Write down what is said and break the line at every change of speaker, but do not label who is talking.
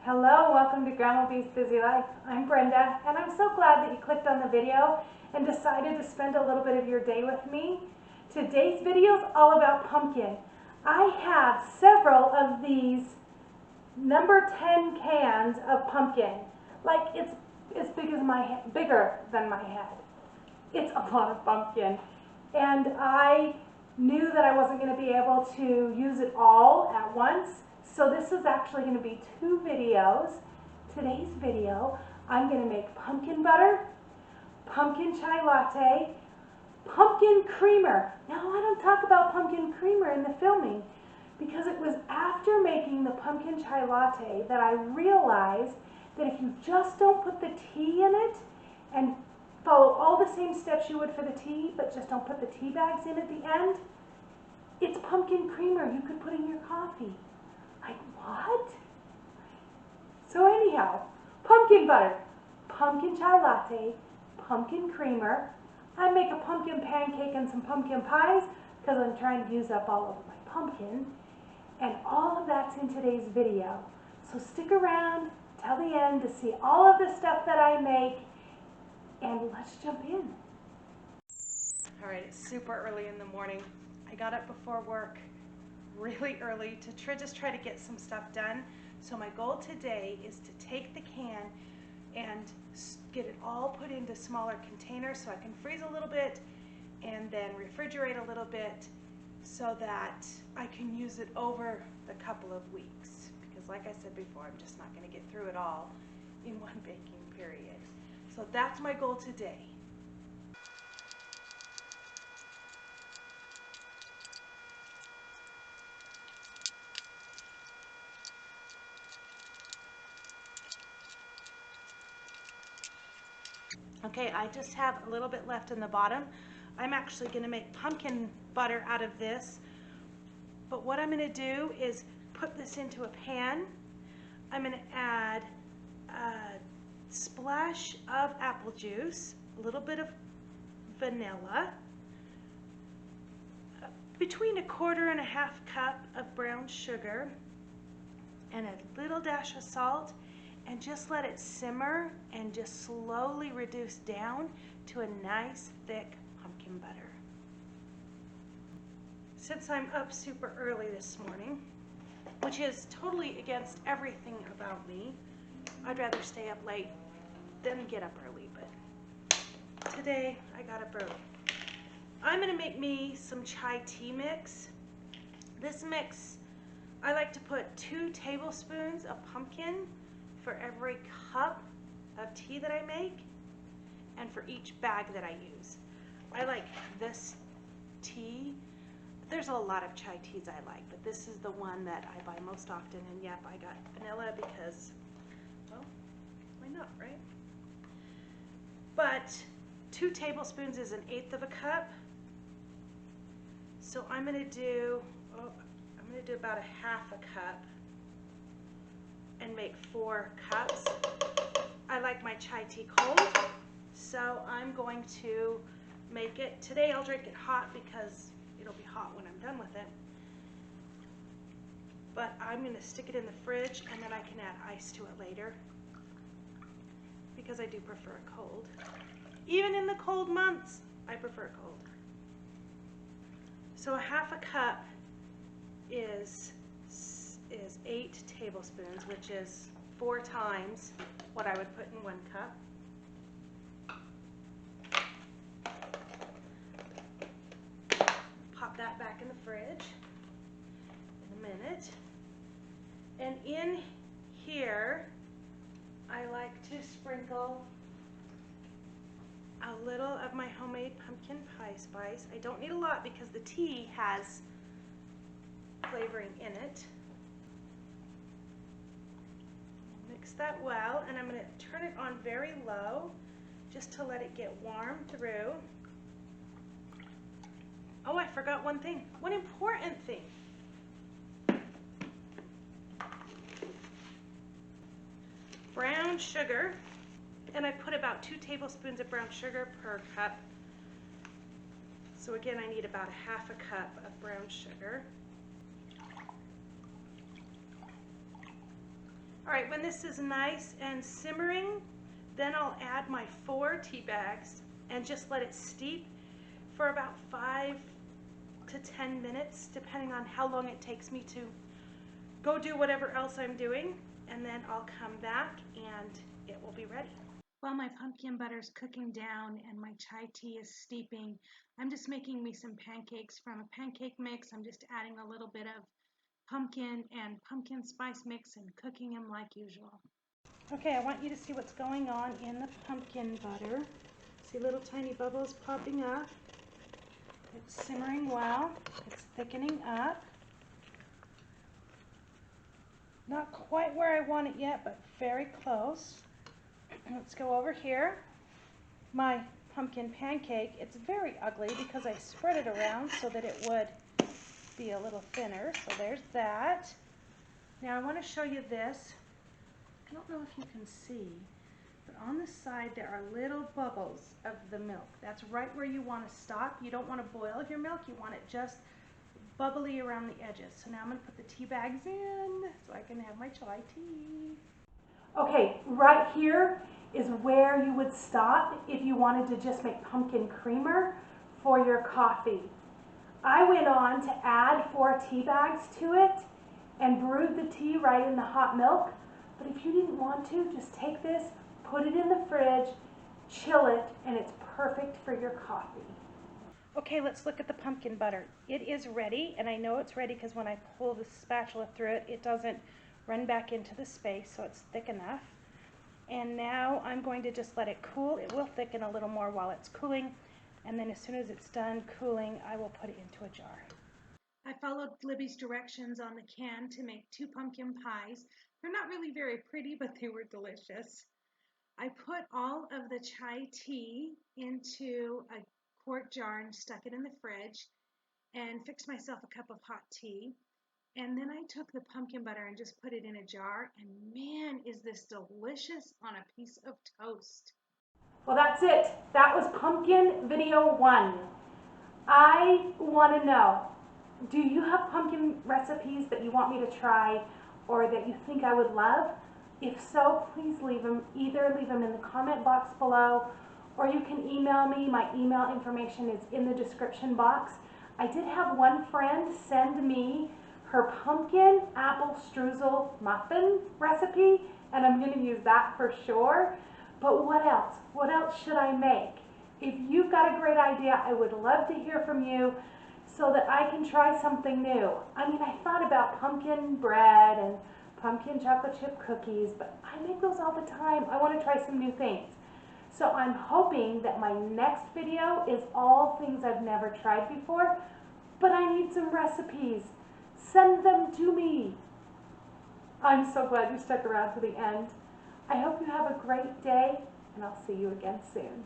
Hello, welcome to Grandma B's Busy Life. I'm Brenda, and I'm so glad that you clicked on the video and decided to spend a little bit of your day with me. Today's video is all about pumpkin. I have several of these number 10 cans of pumpkin. Like it's as big as my head, bigger than my head. It's a lot of pumpkin. And I knew that I wasn't going to be able to use it all at once. So this is actually going to be two videos. Today's video, I'm going to make pumpkin butter, pumpkin chai latte, pumpkin creamer. Now I don't talk about pumpkin creamer in the filming because it was after making the pumpkin chai latte that I realized that if you just don't put the tea in it and follow all the same steps you would for the tea, but just don't put the tea bags in at the end, it's pumpkin creamer you could put in your coffee. Like, what? So anyhow, pumpkin butter, pumpkin chai latte, pumpkin creamer. I make a pumpkin pancake and some pumpkin pies because I'm trying to use up all of my pumpkin. And all of that's in today's video. So stick around till the end to see all of the stuff that I make. And let's jump in. All right, it's super early in the morning. I got up before work really early to just try to get some stuff done. So my goal today is to take the can and get it all put into smaller containers so I can freeze a little bit and then refrigerate a little bit so that I can use it over the couple of weeks. Because like I said before, I'm just not going to get through it all in one baking period. So that's my goal today. Okay, I just have a little bit left in the bottom. I'm actually going to make pumpkin butter out of this. But what I'm going to do is put this into a pan. I'm going to add a splash of apple juice, a little bit of vanilla, between 1/4 and 1/2 cup of brown sugar, and a little dash of salt, and just let it simmer and just slowly reduce down to a nice thick pumpkin butter. Since I'm up super early this morning, which is totally against everything about me, I'd rather stay up late than get up early, but today I got up early. I'm gonna make me some chai tea mix. This mix, I like to put 2 tablespoons of pumpkin for every cup of tea that I make and for each bag that I use. I like this tea. There's a lot of chai teas I like, but this is the one that I buy most often, and yep, I got vanilla because, well, why not, right? But 2 tablespoons is 1/8 of a cup. So I'm gonna do about 1/2 cup and make 4 cups. I like my chai tea cold, so I'm going to make it. Today I'll drink it hot because it'll be hot when I'm done with it. But I'm going to stick it in the fridge and then I can add ice to it later because I do prefer it cold. Even in the cold months, I prefer it cold. So 1/2 cup is 8 tablespoons, which is 4 times what I would put in 1 cup. Pop that back in the fridge in a minute. And in here, I like to sprinkle a little of my homemade pumpkin pie spice. I don't need a lot because the tea has flavoring in it. Mix that well, and I'm going to turn it on very low just to let it get warm through. Oh, I forgot one thing. One important thing. Brown sugar, and I put about 2 tablespoons of brown sugar per cup. So again, I need about 1/2 cup of brown sugar. All right, when this is nice and simmering, then I'll add my 4 tea bags and just let it steep for about 5 to 10 minutes, depending on how long it takes me to go do whatever else I'm doing, and then I'll come back and it will be ready. While my pumpkin butter is cooking down and my chai tea is steeping, I'm just making me some pancakes from a pancake mix. I'm just adding a little bit of pumpkin and pumpkin spice mix and cooking them like usual. Okay, I want you to see what's going on in the pumpkin butter. See little tiny bubbles popping up. It's simmering well. It's thickening up. Not quite where I want it yet, but very close. Let's go over here. My pumpkin pancake, it's very ugly because I spread it around so that it would be a little thinner. So there's that. Now I want to show you this. I don't know if you can see, but on the side there are little bubbles of the milk. That's right where you want to stop. You don't want to boil your milk. You want it just bubbly around the edges. So now I'm going to put the tea bags in so I can have my chai tea. Okay, right here is where you would stop if you wanted to just make pumpkin creamer for your coffee. I went on to add 4 tea bags to it and brewed the tea right in the hot milk. But if you didn't want to, just take this, put it in the fridge, chill it, and it's perfect for your coffee. Okay, let's look at the pumpkin butter. It is ready, and I know it's ready because when I pull the spatula through it, it doesn't run back into the space, so it's thick enough. And now I'm going to just let it cool. It will thicken a little more while it's cooling, and then as soon as it's done cooling, I will put it into a jar. I followed Libby's directions on the can to make 2 pumpkin pies. They're not really very pretty, but they were delicious. I put all of the chai tea into a quart jar and stuck it in the fridge and fixed myself a cup of hot tea. And then I took the pumpkin butter and just put it in a jar, and man, is this delicious on a piece of toast. Well, that's it. That was pumpkin video 1. I want to know, do you have pumpkin recipes that you want me to try or that you think I would love? If so, please leave them in the comment box below, or you can email me. My email information is in the description box. I did have one friend send me her pumpkin apple streusel muffin recipe, and I'm going to use that for sure. But what else? What else should I make? If you've got a great idea, I would love to hear from you so that I can try something new. I mean, I thought about pumpkin bread and pumpkin chocolate chip cookies, but I make those all the time. I want to try some new things. So I'm hoping that my next video is all things I've never tried before, but I need some recipes. Send them to me. I'm so glad you stuck around to the end. I hope you have a great day, and I'll see you again soon.